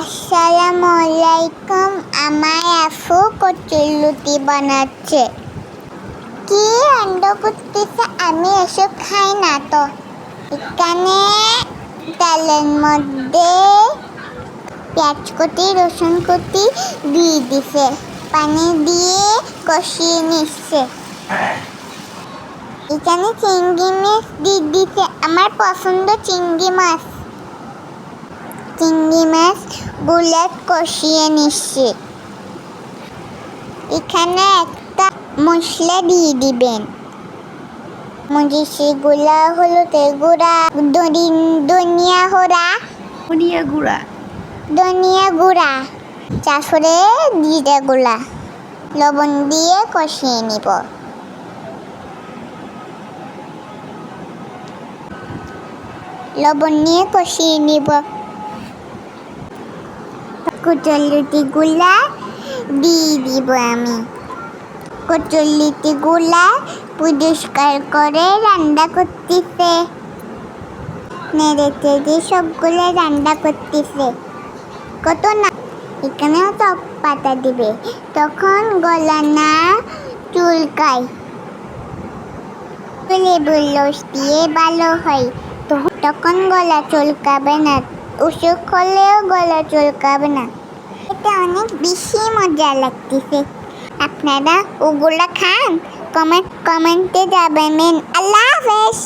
আসসালামু আলাইকুম। আমার আফু কচুরলুটি বানাচ্ছে। কি আনন্দ করতেছে, আমি এসব খাই না তো। এখানে তেলের মধ্যে পেঁয়াজ কুচি রসুন কুচি দিয়ে দিছে, পানি দিয়ে কষিয়ে নিচ্ছে। এখানে চিংড়ি মাছ দিয়ে দিছে, আমার পছন্দ চিংড়ি মাছ। চিংড়ি মাছ বুলেট কষিয়ে নিচ্ছে। এখানে একটা মশলা দিয়ে দিবেন, মরিচি গুঁড়া, হলুদের গুঁড়া, ধনিয়া গুঁড়া, তারপরে জিরা গুঁড়া, লবণ দিয়ে কষিয়ে নিব। কচুরলুটি গুলা দিয়ে দিব আমি। কচুরলুটি গুলা পরিষ্কার করে রান্না করতেছে, নেড়ে চেড়ে সবগুলো রান্না করতেছে। কত না, এখানেও টক পাতা দিবে, তখন গলা না চুলকায়। লেবুর রস দিয়ে ভালো হয়, তখন গলা চুলকাবে না। অসুখ হলেও গলা চুলকাবে না। এটা অনেক বেশি মজা লাগতেছে। আপনারা ওগুলা খান? কমেন্টে জানাবেন। আল্লাহ হাফেজ।